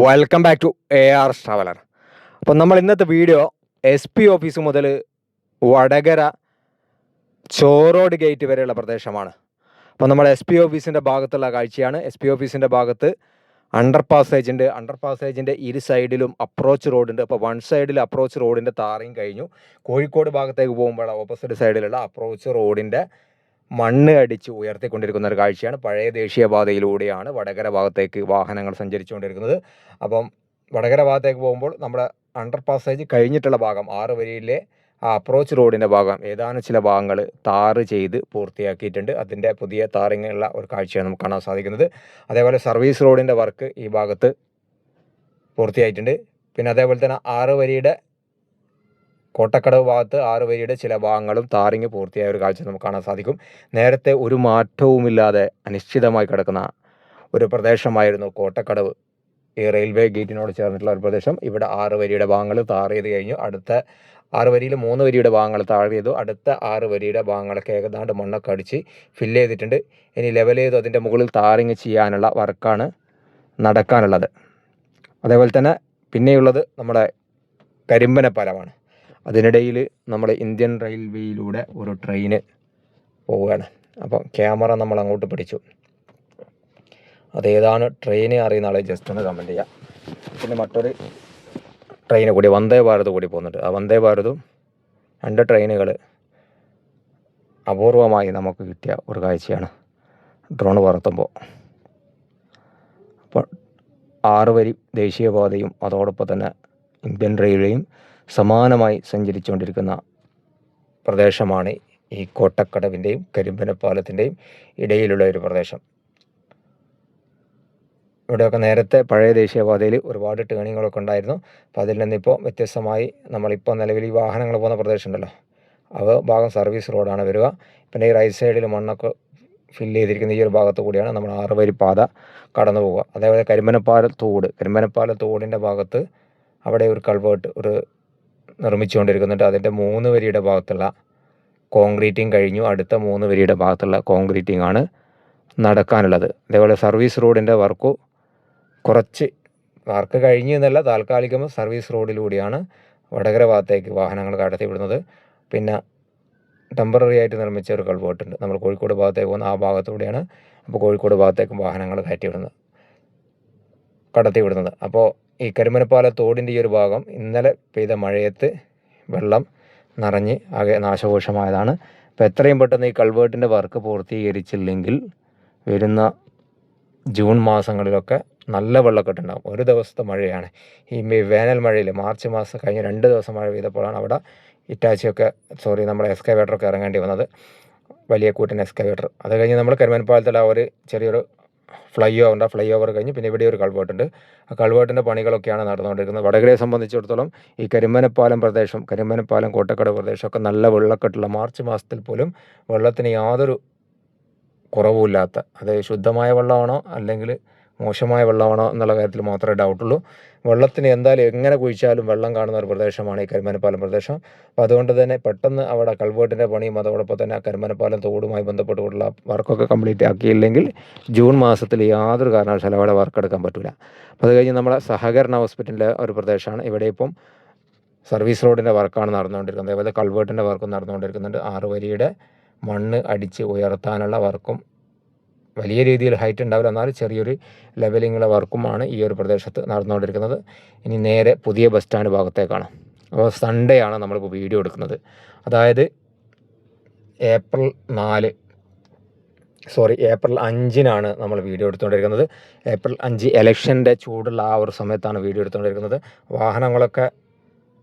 Welcome back to AR traveller. അപ്പം നമ്മൾ ഇന്നത്തെ വീഡിയോ SP ഓഫീസ് മുതൽ വടകര ചോറോഡ് ഗേറ്റ് വരെയുള്ള പ്രദേശമാണ്. അപ്പോൾ നമ്മൾ SP ഓഫീസിൻ്റെ ഭാഗത്തുള്ള കാഴ്ചയാണ്. SP ഓഫീസിൻ്റെ ഭാഗത്ത് അണ്ടർ പാസേജിൻ്റെ ഇരു സൈഡിലും അപ്രോച്ച് റോഡുണ്ട്. അപ്പോൾ വൺ സൈഡിൽ അപ്രോച്ച് റോഡിൻ്റെ താറിയും കഴിഞ്ഞു. കോഴിക്കോട് ഭാഗത്തേക്ക് പോകുമ്പോൾ ഓപ്പോസിറ്റ് സൈഡിലുള്ള അപ്രോച്ച് റോഡിൻ്റെ മണ്ണ് അടിച്ച് ഉയർത്തിക്കൊണ്ടിരിക്കുന്ന ഒരു കാഴ്ചയാണ്. പഴയ ദേശീയപാതയിലൂടെയാണ് വടകര ഭാഗത്തേക്ക് വാഹനങ്ങൾ സഞ്ചരിച്ചുകൊണ്ടിരിക്കുന്നത്. അപ്പം വടകര ഭാഗത്തേക്ക് പോകുമ്പോൾ നമ്മുടെ അണ്ടർ പാസേജ് കഴിഞ്ഞിട്ടുള്ള ഭാഗം 6 വരിയിലെ ആ അപ്രോച്ച് റോഡിൻ്റെ ഭാഗം ഏതാനും ചില ഭാഗങ്ങൾ താറ് ചെയ്ത് പൂർത്തിയാക്കിയിട്ടുണ്ട്. അതിൻ്റെ പുതിയ താറിങ്ങുള്ള ഒരു കാഴ്ചയാണ് നമുക്ക് കാണാൻ സാധിക്കുന്നത്. അതേപോലെ സർവീസ് റോഡിൻ്റെ വർക്ക് ഈ ഭാഗത്ത് പൂർത്തിയായിട്ടുണ്ട്. പിന്നെ അതേപോലെ തന്നെ 6 വരിയുടെ കോട്ടക്കടവ് ഭാഗത്ത് 6 വരിയുടെ ചില ഭാഗങ്ങളും താറിങ് പൂർത്തിയായ ഒരു കാഴ്ച നമുക്ക് കാണാൻ സാധിക്കും. നേരത്തെ ഒരു മാറ്റവുമില്ലാതെ അനിശ്ചിതമായി കിടക്കുന്ന ഒരു പ്രദേശമായിരുന്നു കോട്ടക്കടവ്. ഈ റെയിൽവേ ഗേറ്റിനോട് ചേർന്നിട്ടുള്ള ഒരു പ്രദേശം. ഇവിടെ 6 വരിയുടെ ഭാഗങ്ങൾ താർ ചെയ്ത് കഴിഞ്ഞു. അടുത്ത 6 വരിയിൽ 3 വരിയുടെ ഭാഗങ്ങൾ താഴെ ചെയ്തു. അടുത്ത 6 വരിയുടെ ഭാഗങ്ങളൊക്കെ ഏകദാണ്ട് മണ്ണൊക്കെ അടിച്ച് ഫില്ല് ചെയ്തിട്ടുണ്ട്. ഇനി ലെവൽ ചെയ്ത് അതിൻ്റെ മുകളിൽ താറിങ് ചെയ്യാനുള്ള വർക്കാണ് നടക്കാനുള്ളത്. അതേപോലെ തന്നെ പിന്നെയുള്ളത് നമ്മുടെ കരിമ്പന പാലമാണ്. അതിനിടയിൽ നമ്മൾ ഇന്ത്യൻ റെയിൽവേയിലൂടെ ഒരു ട്രെയിന് പോവുകയാണ്. അപ്പം ക്യാമറ നമ്മൾ അങ്ങോട്ട് പിടിച്ചു. അതേതാണ് ട്രെയിന് അറിയുന്ന ആളെ ജസ്റ്റ് ഒന്ന് കമൻറ്റ് ചെയ്യാം. പിന്നെ മറ്റൊരു ട്രെയിന് കൂടി വന്ദേ ഭാരത് കൂടി പോകുന്നുണ്ട്. ആ വന്ദേ ഭാരതും 2 ട്രെയിനുകൾ അപൂർവമായി നമുക്ക് കിട്ടിയ ഒരു കാഴ്ചയാണ് ഡ്രോൺ പറത്തുമ്പോൾ. അപ്പോൾ 6 വരി ദേശീയപാതയും അതോടൊപ്പം തന്നെ ഇന്ത്യൻ റെയിൽവേയും സമാനമായി സഞ്ചരിച്ചുകൊണ്ടിരിക്കുന്ന പ്രദേശമാണ് ഈ കോട്ടക്കടവിൻ്റെയും കരിമ്പനപ്പാലത്തിൻ്റെയും ഇടയിലുള്ള ഒരു പ്രദേശം. ഇവിടെയൊക്കെ നേരത്തെ പഴയ ദേശീയപാതയിൽ ഒരുപാട് ടേണിങ്ങുകളൊക്കെ ഉണ്ടായിരുന്നു. അപ്പോൾ അതിൽ നിന്നിപ്പോൾ വ്യത്യസ്തമായി നമ്മളിപ്പോൾ നിലവിൽ ഈ വാഹനങ്ങൾ പോകുന്ന പ്രദേശം ഉണ്ടല്ലോ, ഭാഗം സർവീസ് റോഡാണ് വരിക. പിന്നെ ഈ റൈറ്റ് സൈഡിൽ മണ്ണൊക്കെ ഫില്ല് ചെയ്തിരിക്കുന്ന ഈ ഒരു ഭാഗത്ത് കൂടിയാണ് നമ്മൾ 6 വരി പാത കടന്നു പോവുക. അതേപോലെ കരിമ്പനപ്പാല തോടിൻ്റെ ഭാഗത്ത് അവിടെ ഒരു കൾവേർട്ട് നിർമ്മിച്ചുകൊണ്ടിരിക്കുന്നുണ്ട്. അതിൻ്റെ 3 വരിയുടെ ഭാഗത്തുള്ള കോൺക്രീറ്റിംഗ് കഴിഞ്ഞു. അടുത്ത 3 വരിയുടെ ഭാഗത്തുള്ള കോൺക്രീറ്റിംഗ് ആണ് നടക്കാനുള്ളത്. അതേപോലെ സർവീസ് റോഡിൻ്റെ കുറച്ച് വർക്ക് കഴിഞ്ഞു എന്നല്ല, താൽക്കാലികമായി സർവീസ് റോഡിലൂടെയാണ് വടകര ഭാഗത്തേക്ക് വാഹനങ്ങൾ കടത്തി വിടുന്നത്. പിന്നെ ടെമ്പററി ആയിട്ട് നിർമ്മിച്ച ഒരു കൾവേർട്ടുണ്ട് നമ്മൾ കോഴിക്കോട് ഭാഗത്തേക്ക് പോകുന്ന ആ ഭാഗത്തൂടെയാണ്. അപ്പോൾ കോഴിക്കോട് ഭാഗത്തേക്ക് വാഹനങ്ങൾ കടത്തി വിടുന്നത്. അപ്പോൾ ഈ കരിമ്പനപ്പാല തോടിൻ്റെ ഈ ഒരു ഭാഗം ഇന്നലെ പെയ്ത മഴയത്ത് വെള്ളം നിറഞ്ഞ് ആകെ നാശകോശമായതാണ്. അപ്പോൾ എത്രയും പെട്ടെന്ന് ഈ കൾവേർട്ടിൻ്റെ വർക്ക് പൂർത്തീകരിച്ചില്ലെങ്കിൽ വരുന്ന ജൂൺ മാസങ്ങളിലൊക്കെ നല്ല വെള്ളക്കെട്ടുണ്ടാകും. ഒരു ദിവസത്തെ മഴയാണ് ഈ വേനൽ മഴയിൽ. മാർച്ച് മാസം കഴിഞ്ഞ 2 ദിവസം മഴ പെയ്തപ്പോഴാണ് അവിടെ നമ്മുടെ എക്സ്കവേറ്ററൊക്കെ ഇറങ്ങേണ്ടി വന്നത്. വലിയ കൂറ്റൻ എക്സ്കവേറ്റർ. അത് കഴിഞ്ഞ് നമ്മൾ കരിമ്പനപ്പാലത്തിൽ ആ ഒരു ചെറിയൊരു ഫ്ലൈ ഓവർ കഴിഞ്ഞ് പിന്നെ ഇവിടെ ഒരു കൾവേർട്ടുണ്ട്. ആ കൾവേർട്ടിൻ്റെ പണികളൊക്കെയാണ് നടന്നുകൊണ്ടിരിക്കുന്നത്. വടകരയെ സംബന്ധിച്ചിടത്തോളം ഈ കരിമ്പനപ്പാലം കോട്ടക്കടവ് പ്രദേശമൊക്കെ നല്ല വെള്ളക്കെട്ടുള്ള മാർച്ച് മാസത്തിൽ പോലും വെള്ളത്തിന് യാതൊരു കുറവുമില്ലാത്ത, അത് ശുദ്ധമായ വെള്ളമാണോ അല്ലെങ്കിൽ മോശമായ വെള്ളമാണോ എന്നുള്ള കാര്യത്തിൽ മാത്രമേ ഡൗട്ടുള്ളൂ. വെള്ളത്തിന് എന്തായാലും എങ്ങനെ കുഴിച്ചാലും വെള്ളം കാണുന്ന ഒരു പ്രദേശമാണ് ഈ കരിമ്പനപ്പാലം പ്രദേശം. അപ്പോൾ അതുകൊണ്ട് തന്നെ പെട്ടെന്ന് അവിടെ കൾവേർട്ടിൻ്റെ പണിയും അതോടൊപ്പം തന്നെ ആ കരിമ്പനപ്പാലം തോടുമായി ബന്ധപ്പെട്ടുള്ള വർക്കൊക്കെ കംപ്ലീറ്റ് ആക്കിയില്ലെങ്കിൽ ജൂൺ മാസത്തിൽ യാതൊരു കാരണവശാലും അവിടെ വർക്ക് എടുക്കാൻ പറ്റില്ല. അപ്പോൾ അത് കഴിഞ്ഞ് നമ്മളെ സഹകരണ ഹോസ്പിറ്റലിൻ്റെ ഒരു പ്രദേശമാണ്. ഇവിടെ ഇപ്പം സർവീസ് റോഡിൻ്റെ വർക്കാണ് നടന്നുകൊണ്ടിരിക്കുന്നത്. അതേപോലെ കൾവേർട്ടിൻ്റെ വർക്കും നടന്നുകൊണ്ടിരിക്കുന്നുണ്ട്. 6 വരിയുടെ മണ്ണ് അടിച്ച് ഉയർത്താനുള്ള വർക്കും വലിയ രീതിയിൽ ഹൈറ്റ് ഉണ്ടാവില്ല, എന്നാലും ചെറിയൊരു ലെവലിങ്ങുള്ള വർക്കുമാണ് ഈ ഒരു പ്രദേശത്ത് നടന്നുകൊണ്ടിരിക്കുന്നത്. ഇനി നേരെ പുതിയ ബസ് സ്റ്റാൻഡ് ഭാഗത്തേക്കാണ്. അപ്പോൾ സൺഡേ ആണ് നമ്മളിപ്പോൾ വീഡിയോ എടുക്കുന്നത്. അതായത് ഏപ്രിൽ 5-നാണ് നമ്മൾ വീഡിയോ എടുത്തുകൊണ്ടിരിക്കുന്നത്. ഏപ്രിൽ 5 ഇലക്ഷൻ്റെ ചൂടുള്ള ആ ഒരു സമയത്താണ് വീഡിയോ എടുത്തുകൊണ്ടിരിക്കുന്നത്. വാഹനങ്ങളൊക്കെ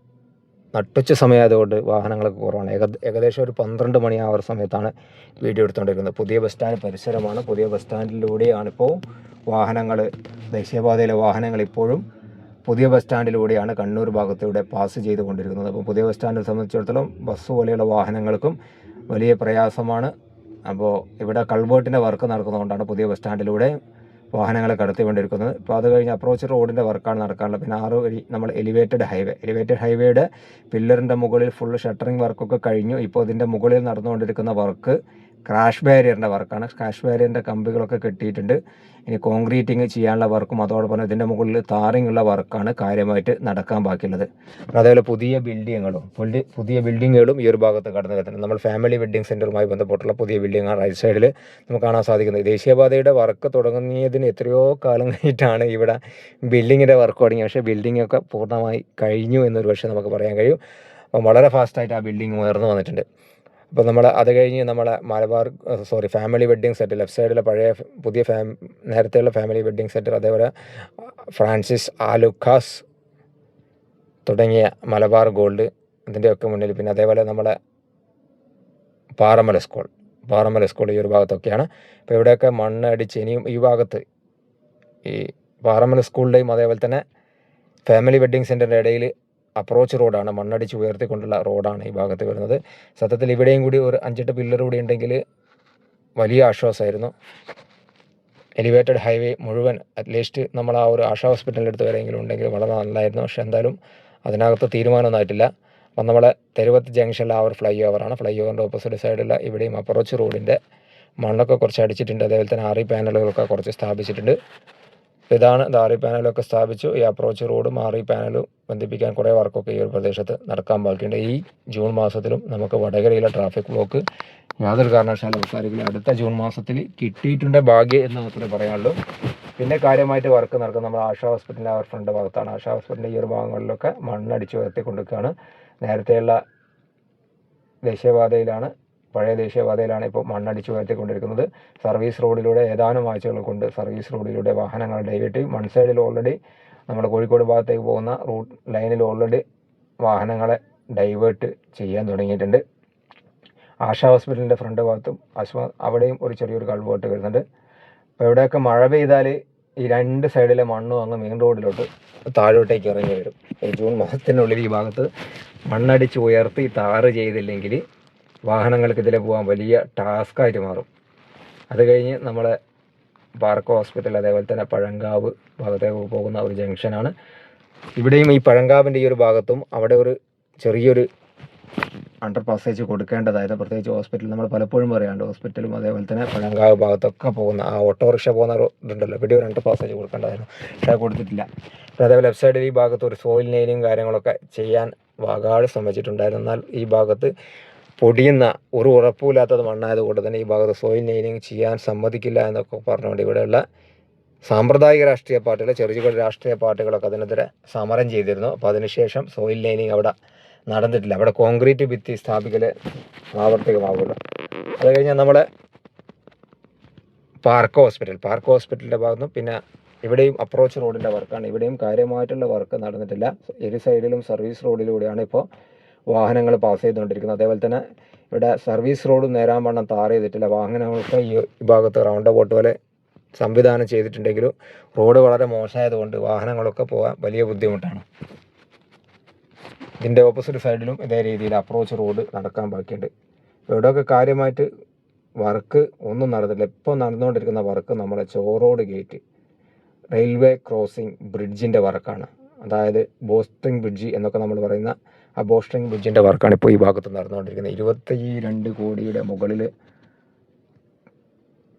നട്ടുച്ച സമയമായതുകൊണ്ട് വാഹനങ്ങളൊക്കെ കുറവാണ്. ഏകദേശം ഒരു 12 മണി ആ ഒരു സമയത്താണ് വീഡിയോ എടുത്തുകൊണ്ടിരിക്കുന്നത്. പുതിയ ബസ് സ്റ്റാൻഡ് പരിസരമാണ്. പുതിയ ബസ് സ്റ്റാൻഡിലൂടെയാണിപ്പോൾ ദേശീയപാതയിലെ വാഹനങ്ങൾ ഇപ്പോഴും പുതിയ ബസ് സ്റ്റാൻഡിലൂടെയാണ് കണ്ണൂർ ഭാഗത്തൂടെ പാസ് ചെയ്തുകൊണ്ടിരിക്കുന്നത്. അപ്പോൾ പുതിയ ബസ് സ്റ്റാൻഡിനെ സംബന്ധിച്ചിടത്തോളം ബസ് പോലെയുള്ള വാഹനങ്ങൾക്കും വലിയ പ്രയാസമാണ്. അപ്പോൾ ഇവിടെ കൾവേർട്ടിൻ്റെ വർക്ക് നടക്കുന്നതുകൊണ്ടാണ് പുതിയ ബസ് സ്റ്റാൻഡിലൂടെ വാഹനങ്ങളെ കടത്തിക്കൊണ്ടിരിക്കുന്നത്. ഇപ്പോൾ അത് കഴിഞ്ഞ് അപ്രോച്ച് റോഡിൻ്റെ വർക്കാണ് നടക്കാനുള്ളത്. പിന്നെ 6 വരി നമ്മൾ എലിവേറ്റഡ് ഹൈവേയുടെ പില്ലറിൻ്റെ മുകളിൽ ഫുള്ള് ഷട്ടറിങ് വർക്കൊക്കെ കഴിഞ്ഞു. ഇപ്പോൾ ഇതിൻ്റെ മുകളിൽ നടന്നുകൊണ്ടിരിക്കുന്ന വർക്ക് ക്രാഷ് ബാരിയറിൻ്റെ വർക്കാണ്. ക്രാഷ് ബാരിയറിൻ്റെ കമ്പികളൊക്കെ കെട്ടിയിട്ടുണ്ട്. ഇനി കോൺക്രീറ്റിങ് ചെയ്യാനുള്ള വർക്കും അതോടൊപ്പം ഇതിൻ്റെ മുകളിൽ താറിങ്ങുള്ള വർക്കാണ് കാര്യമായിട്ട് നടക്കാൻ ബാക്കിയുള്ളത്. അതേപോലെ പുതിയ ബിൽഡിങ്ങുകളും ഈ ഒരു ഭാഗത്ത് കടന്നു വരുന്നുണ്ട്. നമ്മൾ ഫാമിലി വെഡ്ഡിംഗ് സെൻറ്ററുമായി ബന്ധപ്പെട്ടുള്ള പുതിയ ബിൽഡിംഗ് റൈറ്റ് സൈഡിൽ നമുക്ക് കാണാൻ സാധിക്കുന്നത്. ദേശീയപാതയുടെ വർക്ക് തുടങ്ങിയതിന് എത്രയോ കാലം കഴിഞ്ഞിട്ടാണ് ഇവിടെ ബിൽഡിങ്ങിൻ്റെ വർക്ക് തുടങ്ങി. പക്ഷേ ബിൽഡിങ്ങൊക്കെ പൂർണ്ണമായി കഴിഞ്ഞു എന്നൊരു പക്ഷേ നമുക്ക് പറയാൻ കഴിയും. അപ്പം വളരെ ഫാസ്റ്റായിട്ട് ആ ബിൽഡിംഗ് ഉയർന്നു വന്നിട്ടുണ്ട്. അപ്പോൾ നമ്മൾ അത് കഴിഞ്ഞ് നമ്മളെ ഫാമിലി വെഡ്ഡിംഗ് സെറ്റ് ലെഫ്റ്റ് സൈഡിലെ പുതിയ നേരത്തെയുള്ള ഫാമിലി വെഡ്ഡിംഗ് സെറ്റ്, അതേപോലെ ഫ്രാൻസിസ് ആലുക്കാസ് തുടങ്ങിയ മലബാർ ഗോൾഡ് ഇതിൻ്റെയൊക്കെ മുന്നിൽ, പിന്നെ അതേപോലെ നമ്മളെ പാറമല സ്കൂൾ ഈ ഒരു ഭാഗത്തൊക്കെയാണ്. അപ്പോൾ ഇവിടെയൊക്കെ മണ്ണ് അടിച്ച് ഇനിയും ഈ ഭാഗത്ത് ഈ പാറമല സ്കൂളിൻ്റെയും അതേപോലെ തന്നെ ഫാമിലി വെഡ്ഡിംഗ് സെൻറ്ററിൻ്റെ ഇടയിൽ അപ്രോച്ച് റോഡാണ്, മണ്ണടിച്ച് ഉയർത്തിക്കൊണ്ടുള്ള റോഡാണ് ഈ ഭാഗത്ത് വരുന്നത്. സത്യത്തിൽ ഇവിടെയും കൂടി ഒരു 5-8 പില്ലർ കൂടി ഉണ്ടെങ്കിൽ വലിയ ആശ്വാസമായിരുന്നു. എലിവേറ്റഡ് ഹൈവേ മുഴുവൻ അറ്റ്ലീസ്റ്റ് നമ്മൾ ആ ഒരു ആശാ ഹോസ്പിറ്റലിൻ്റെ അടുത്ത് വരെയെങ്കിലും ഉണ്ടെങ്കിൽ വളരെ നല്ലതായിരുന്നു. പക്ഷേ എന്തായാലും അതിനകത്ത് തീരുമാനമൊന്നും ആയിട്ടില്ല. അപ്പം നമ്മളെ തെരുവത്ത് ജംഗ്ഷനിലെ ആ ഒരു ഫ്ലൈ ഓവറാണ്. ഫ്ലൈ ഓവറിൻ്റെ ഓപ്പോസിറ്റ് സൈഡിൽ ഇവിടെയും അപ്രോച്ച് റോഡിൻ്റെ മണ്ണൊക്കെ കുറച്ച് അടിച്ചിട്ടുണ്ട്. അതേപോലെ തന്നെ RE പാനലുകളൊക്കെ കുറച്ച് സ്ഥാപിച്ചിട്ടുണ്ട്. ഇതാണ് RE പാനലൊക്കെ സ്ഥാപിച്ചു. ഈ അപ്രോച്ച് റോഡും RE പാനലും ബന്ധിപ്പിക്കാൻ കുറേ വർക്കൊക്കെ ഈ ഒരു പ്രദേശത്ത് നടക്കാൻ ബാക്കിയുണ്ട്. ഈ ജൂൺ മാസത്തിലും നമുക്ക് വടകരയിലെ ട്രാഫിക് ബ്ലോക്ക് യാതൊരു കാരണവശാലും അവസാനിക്കില്ല. അടുത്ത ജൂൺ മാസത്തിൽ കിട്ടിയിട്ടുണ്ട് ഭാഗ്യം എന്ന് മാത്രമേ പറയാനുള്ളൂ. പിന്നെ കാര്യമായിട്ട് വർക്ക് നടക്കുന്നത് നമ്മൾ ആശാ ഹോസ്പിറ്റലിൻ്റെ ആ ഒരു ഫ്രണ്ട് ഭാഗത്താണ്. ആശാ ഹോസ്പിറ്റലിൻ്റെ ഈ ഒരു ഭാഗങ്ങളിലൊക്കെ മണ്ണടിച്ച് ഉയർത്തിക്കൊണ്ടിരിക്കുകയാണ്. നേരത്തെയുള്ള പഴയ ദേശീയപാതയിലാണ് ഇപ്പോൾ മണ്ണടിച്ച് ഉയർത്തിക്കൊണ്ടിരിക്കുന്നത്. സർവീസ് റോഡിലൂടെ ഏതാനും ആഴ്ചകൾ കൊണ്ട് സർവീസ് റോഡിലൂടെ വാഹനങ്ങൾ ഡൈവേർട്ട് ചെയ്യും. വൺ സൈഡിൽ ഓൾറെഡി നമ്മുടെ കോഴിക്കോട് ഭാഗത്തേക്ക് പോകുന്ന റൂട്ട് ലൈനിൽ ഓൾറെഡി വാഹനങ്ങളെ ഡൈവേർട്ട് ചെയ്യാൻ തുടങ്ങിയിട്ടുണ്ട്. ആശാ ഹോസ്പിറ്റലിൻ്റെ ഫ്രണ്ട് ഭാഗത്തും അവിടെയും ഒരു ചെറിയൊരു കൾവേർട്ട് വരുന്നുണ്ട്. അപ്പോൾ ഇവിടെയൊക്കെ മഴ പെയ്താൽ ഈ 2 സൈഡിലെ മണ്ണും അങ്ങ് മെയിൻ റോഡിലോട്ട് താഴോട്ടേക്ക് ഇറങ്ങി വരും. ഈ ജൂൺ മാസത്തിനുള്ളിൽ ഈ ഭാഗത്ത് മണ്ണടിച്ച് ഉയർത്തി താറ് ചെയ്തില്ലെങ്കിൽ വാഹനങ്ങൾക്ക് ഇതിലെ പോകാൻ വലിയ ടാസ്ക്കായിട്ട് മാറും. അത് കഴിഞ്ഞ് നമ്മളെ പാർക്ക് ഹോസ്പിറ്റൽ അതേപോലെ തന്നെ പഴങ്കാവ് ഭാഗത്തേക്ക് പോകുന്ന ഒരു ജംഗ്ഷനാണ്. ഇവിടെയും ഈ പഴങ്കാവിൻ്റെ ഈ ഒരു ഭാഗത്തും അവിടെ ഒരു ചെറിയൊരു അണ്ടർ പാസേജ് കൊടുക്കേണ്ടതായിരുന്നു. പ്രത്യേകിച്ച് ഹോസ്പിറ്റൽ നമ്മൾ പലപ്പോഴും പറയാറുണ്ട്, ഹോസ്പിറ്റലും അതേപോലെ തന്നെ പഴങ്കാവ് ഭാഗത്തൊക്കെ പോകുന്ന ആ ഓട്ടോറിക്ഷ പോകുന്ന ഇതുണ്ടല്ലോ, ഇവിടെ ഒരു അണ്ടർ പാസേജ് കൊടുക്കേണ്ടതായിരുന്നു. പക്ഷേ കൊടുത്തിട്ടില്ല. അതേപോലെ ലെഫ്റ്റ് സൈഡിൽ ഈ ഭാഗത്ത് ഒരു സോയിൽ നെയിലിങ് കാര്യങ്ങളൊക്കെ ചെയ്യാൻ വാഗാട് ശ്രമിച്ചിട്ടുണ്ടായിരുന്നു. എന്നാൽ ഈ ഭാഗത്ത് പൊടിയുന്ന ഒരു ഉറപ്പുമില്ലാത്തത് മണ്ണായതുകൊണ്ട് തന്നെ ഈ ഭാഗത്ത് സോയിൽ നെയിലിങ് ചെയ്യാൻ സമ്മതിക്കില്ല എന്നൊക്കെ പറഞ്ഞുകൊണ്ട് ഇവിടെയുള്ള സാമ്പ്രദായിക രാഷ്ട്രീയ പാർട്ടികൾ, ചെറിയ രാഷ്ട്രീയ പാർട്ടികളൊക്കെ അതിനെതിരെ സമരം ചെയ്തിരുന്നു. അപ്പോൾ അതിനുശേഷം സോയിൽ നെയിലിങ് അവിടെ നടന്നിട്ടില്ല. അവിടെ കോൺക്രീറ്റ് ഭിത്തി സ്ഥാപിക്കൽ പ്രാവർത്തികമാകുള്ളൂ. അത് കഴിഞ്ഞാൽ നമ്മളെ പാർക്ക് ഹോസ്പിറ്റലിൻ്റെ ഭാഗത്തും പിന്നെ ഇവിടെയും അപ്രോച്ച് റോഡിൻ്റെ വർക്കാണ്. ഇവിടെയും കാര്യമായിട്ടുള്ള വർക്ക് നടന്നിട്ടില്ല. ഇരു സൈഡിലും സർവീസ് റോഡിലൂടെയാണ് ഇപ്പോൾ വാഹനങ്ങൾ പാസ് ചെയ്തുകൊണ്ടിരിക്കുന്നത്. അതേപോലെ തന്നെ ഇവിടെ സർവീസ് റോഡ് നേരാൻ വണ്ണം താർ ചെയ്തിട്ടില്ല. വാഹനങ്ങൾക്ക് ഈ ഭാഗത്ത് റൗണ്ട് അബൌട്ട് പോലെ സംവിധാനം ചെയ്തിട്ടുണ്ടെങ്കിലും റോഡ് വളരെ മോശമായതുകൊണ്ട് വാഹനങ്ങളൊക്കെ പോകാൻ വലിയ ബുദ്ധിമുട്ടാണ്. ഇതിൻ്റെ ഓപ്പോസിറ്റ് സൈഡിലും ഇതേ രീതിയിൽ അപ്രോച്ച് റോഡ് നടക്കാൻ ബാക്കിയുണ്ട്. ഇവിടെയൊക്കെ കാര്യമായിട്ട് വർക്ക് ഒന്നും നടന്നിട്ടില്ല. ഇപ്പോൾ നടന്നുകൊണ്ടിരിക്കുന്ന വർക്ക് നമ്മുടെ ചോറോഡ് ഗേറ്റ് റെയിൽവേ ക്രോസിംഗ് ബ്രിഡ്ജിൻ്റെ വർക്കാണ്. അതായത് ബോസ്ട്രിങ് ബ്രിഡ്ജ് എന്നൊക്കെ നമ്മൾ പറയുന്ന ആ ബോസ്ട്രിങ് ബ്രിഡ്ജിൻ്റെ വർക്കാണ് ഇപ്പോൾ ഈ ഭാഗത്ത് നടന്നുകൊണ്ടിരിക്കുന്നത്. 22 കോടിയുടെ മുകളിൽ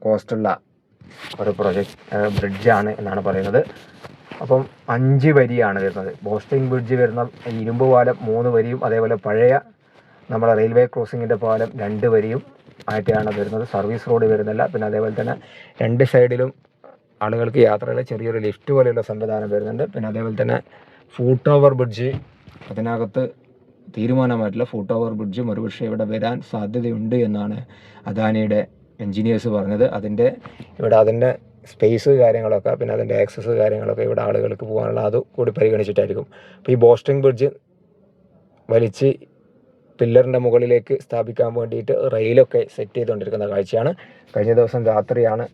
കോസ്റ്റുള്ള ഒരു ബ്രിഡ്ജാണ് എന്നാണ് പറയുന്നത്. അപ്പം 5 വരിയാണ് വരുന്നത്. ബോസ്ട്രിങ് ബ്രിഡ്ജ് വരുന്ന ഇരുമ്പ് പാലം 3 വരിയും അതേപോലെ പഴയ നമ്മുടെ റെയിൽവേ ക്രോസിങ്ങിൻ്റെ പാലം 2 വരിയും ആയിട്ടാണ് വരുന്നത്. സർവീസ് റോഡ് വരുന്നില്ല. പിന്നെ അതേപോലെ തന്നെ 2 സൈഡിലും ആളുകൾക്ക് യാത്രയുടെ ചെറിയൊരു ലിഫ്റ്റ് പോലെയുള്ള സംവിധാനം വരുന്നുണ്ട്. പിന്നെ അതേപോലെ തന്നെ ഫൂട്ട് ഓവർ ബ്രിഡ്ജ് അതിനകത്ത് തീരുമാനമായിട്ടില്ല. ഫൂട്ട് ഓവർ ബ്രിഡ്ജും ഒരുപക്ഷെ ഇവിടെ വരാൻ സാധ്യതയുണ്ട് എന്നാണ് അദാനിയുടെ എൻജിനീയേഴ്സ് പറഞ്ഞത്. അതിൻ്റെ സ്പേസ് കാര്യങ്ങളൊക്കെ പിന്നെ അതിൻ്റെ ആക്സസ് കാര്യങ്ങളൊക്കെ ഇവിടെ ആളുകൾക്ക് പോകാനുള്ള അത് കൂടി പരിഗണിച്ചിട്ടായിരിക്കും. അപ്പോൾ ഈ ബോസ്ട്രിങ് ബ്രിഡ്ജ് വലിച്ച് പില്ലറിൻ്റെ മുകളിലേക്ക് സ്ഥാപിക്കാൻ വേണ്ടിയിട്ട് റെയിലൊക്കെ സെറ്റ് ചെയ്തുകൊണ്ടിരിക്കുന്ന കാഴ്ചയാണ്. കഴിഞ്ഞ ദിവസം രാത്രിയാണ്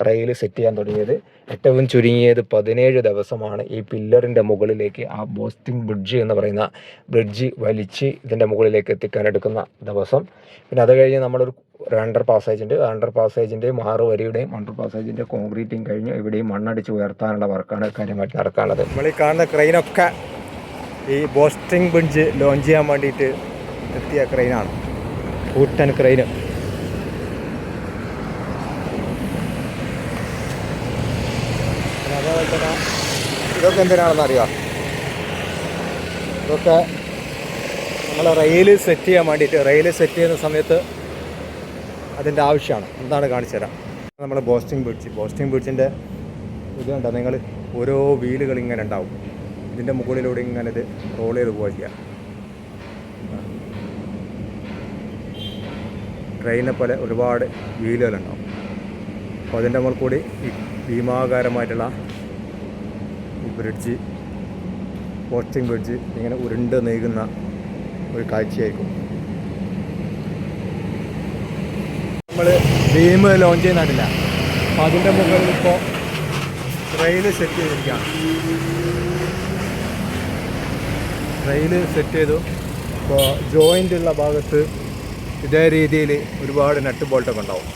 റെയിൽ സെറ്റ് ചെയ്യാൻ തുടങ്ങിയത്. ഏറ്റവും ചുരുങ്ങിയത് 17 ദിവസമാണ് ഈ പില്ലറിൻ്റെ മുകളിലേക്ക് ആ ബോസ്ട്രിങ് ബ്രിഡ്ജ് എന്ന് പറയുന്ന ബ്രിഡ്ജ് വലിച്ച് ഇതിൻ്റെ മുകളിലേക്ക് എത്തിക്കാൻ എടുക്കുന്ന ദിവസം. പിന്നെ അത് കഴിഞ്ഞ് നമ്മളൊരു അണ്ടർ പാസേജുണ്ട്. അണ്ടർ പാസേജിൻ്റെയും 6 വരിയുടെയും അണ്ടർ പാസേജിൻ്റെ കോൺക്രീറ്റിങ് കഴിഞ്ഞ് ഇവിടെയും മണ്ണടിച്ച് ഉയർത്താനുള്ള വർക്കാണ് കാര്യമായിട്ട് നടക്കാനുള്ളത്. നമ്മൾ ഈ കാണുന്ന ക്രെയിനൊക്കെ ഈ ബോസ്ട്രിങ് ബ്രിഡ്ജ് ലോഞ്ച് ചെയ്യാൻ വേണ്ടിയിട്ട് എത്തിയ ക്രെയിനാണ്. കൂറ്റൻ ക്രെയിന്. ഇതൊക്കെ എന്തിനാണെന്ന് അറിയാം. ഇതൊക്കെ നമ്മൾ റെയിൽ സെറ്റ് ചെയ്യാൻ വേണ്ടിയിട്ട്, റെയിൽ സെറ്റ് ചെയ്യുന്ന സമയത്ത് അതിൻ്റെ ആവശ്യമാണ്. എന്താണ് കാണിച്ചു തരാം. നമ്മൾ ബോസ്റ്റിംഗ് ബ്രിഡ്ജിൻ്റെ ഇത് കണ്ടോ നിങ്ങൾ, ഓരോ വീലുകൾ ഇങ്ങനെ ഉണ്ടാവും. ഇതിൻ്റെ മുകളിലൂടെ ഇങ്ങനെ ഇത് റോൾ ചെയ്ത് പോവുക ചെയ്യാം. ട്രെയിനെ പോലെ ഒരുപാട് വീലുകളുണ്ടാവും. അപ്പോൾ അതിൻ്റെ മുകളിൽ കൂടി ഈ ഭീമാകാരമായിട്ടുള്ള ഈ ബ്രിഡ്ജ്, ബോസ്റ്റിംഗ് ബ്രിഡ്ജ് ഇങ്ങനെ ഉരുണ്ട് നീങ്ങുന്ന ഒരു കാഴ്ചയായിരിക്കും. നമ്മൾ ബീം ലോഞ്ച് ചെയ്യുന്നില്ല. അപ്പോൾ അതിൻ്റെ മുകളിൽ ഇപ്പോൾ റെയിൽ സെറ്റ് ചെയ്തിരിക്കുകയാണ്. റെയിൽ സെറ്റ് ചെയ്തു. ഇപ്പോൾ ജോയിൻ്റ് ഉള്ള ഭാഗത്ത് ഇതേ രീതിയിൽ ഒരുപാട് നട്ട് ബോൾട്ടൊക്കെ ഉണ്ടാവും.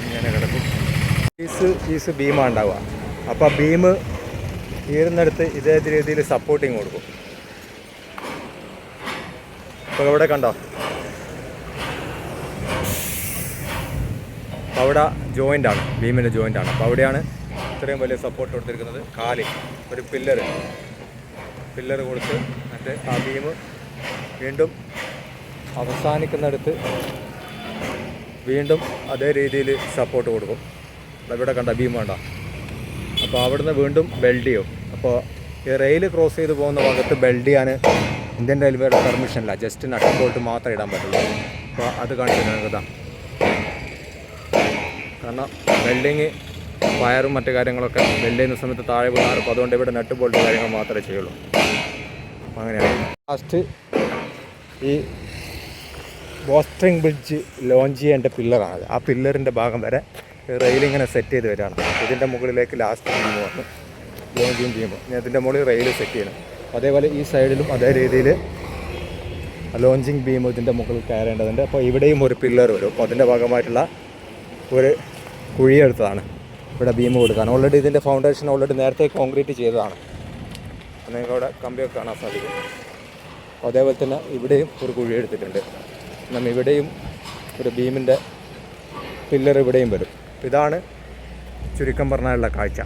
ഇങ്ങനെ കിടക്കും. പീസ് ബീമാണ് ഉണ്ടാവുക. അപ്പോൾ ബീം ഈരുന്നിടത്ത് ഇതേ രീതിയിൽ സപ്പോർട്ടിങ് കൊടുക്കും. അപ്പോൾ ഇവിടെ കണ്ടോ, അവിടെ ജോയിൻ്റാണ്, ബീമിൻ്റെ ജോയിൻ്റാണ്. അപ്പോൾ അവിടെയാണ് ഇത്രയും വലിയ സപ്പോർട്ട് കൊടുത്തിരിക്കുന്നത്. കാല് ഒരു പില്ലർ കൊടുത്ത് എന്നിട്ട് ആ ബീം വീണ്ടും അവസാനിക്കുന്നിടത്ത് വീണ്ടും അതേ രീതിയിൽ സപ്പോർട്ട് കൊടുക്കും. ഇവിടെ കണ്ട ബീം വേണ്ട. അപ്പോൾ അവിടുന്ന് വീണ്ടും ബെൽഡ് ചെയ്യും. അപ്പോൾ ഈ റെയിൽ ക്രോസ് ചെയ്ത് പോകുന്ന ഭാഗത്ത് ബെൽഡ് ചെയ്യാൻ ഇന്ത്യൻ റെയിൽവേയുടെ പെർമിഷനില്ല. ജസ്റ്റ് നട്ട് ബോൾട്ട് മാത്രമേ ഇടാൻ പറ്റുള്ളൂ. അപ്പോൾ അത് കാണിച്ചിട്ടുണ്ട് ഇതാ. കാരണം വെൽഡിങ് വയറും മറ്റു കാര്യങ്ങളൊക്കെ വെൽഡ് ചെയ്യുന്ന സമയത്ത് താഴെ വീണാറും. അപ്പോൾ അതുകൊണ്ട് ഇവിടെ നട്ട് ബോൾട്ട് കാര്യങ്ങൾ മാത്രമേ ചെയ്യുള്ളൂ. അങ്ങനെയാണ്. ലാസ്റ്റ് ഈ ബോസ്റ്റിംഗ് ബ്രിഡ്ജ് ലോഞ്ച് ചെയ്യേണ്ട പില്ലറാണത്. ആ പില്ലറിൻ്റെ ഭാഗം വരെ റെയിലിങ്ങനെ സെറ്റ് ചെയ്ത് വരികയാണ്. ഇതിൻ്റെ മുകളിലേക്ക് ലാസ്റ്റ് ബീം വന്ന് ലോഞ്ചിങ് ചെയ്യുമ്പോൾ ഇനി അതിൻ്റെ മുകളിൽ റെയിൽ സെറ്റ് ചെയ്യണം. അതേപോലെ ഈ സൈഡിലും അതേ രീതിയിൽ ലോഞ്ചിങ് ബീം ഇതിൻ്റെ മുകളിൽ കയറേണ്ടതുണ്ട്. അപ്പോൾ ഇവിടെയും ഒരു പില്ലർ വരും. അപ്പോൾ അതിൻ്റെ ഭാഗമായിട്ടുള്ള ഒരു കുഴിയെടുത്തതാണ് ഇവിടെ ബീം കൊടുക്കാൻ. ഓൾറെഡി ഇതിൻ്റെ ഫൗണ്ടേഷൻ നേരത്തെ കോൺക്രീറ്റ് ചെയ്തതാണ്. നിങ്ങൾക്ക് അവിടെ കമ്പിയൊക്കെ കാണാൻ സാധിക്കും. അതേപോലെ തന്നെ ഇവിടെയും ഒരു കുഴി എടുത്തിട്ടുണ്ട്. നമ്മൾ ഇവിടെയും ഒരു ബീമിൻ്റെ പില്ലർ ഇവിടെയും വരും. ഇതാണ് ചുരുക്കം പറഞ്ഞാലുള്ള കാഴ്ച.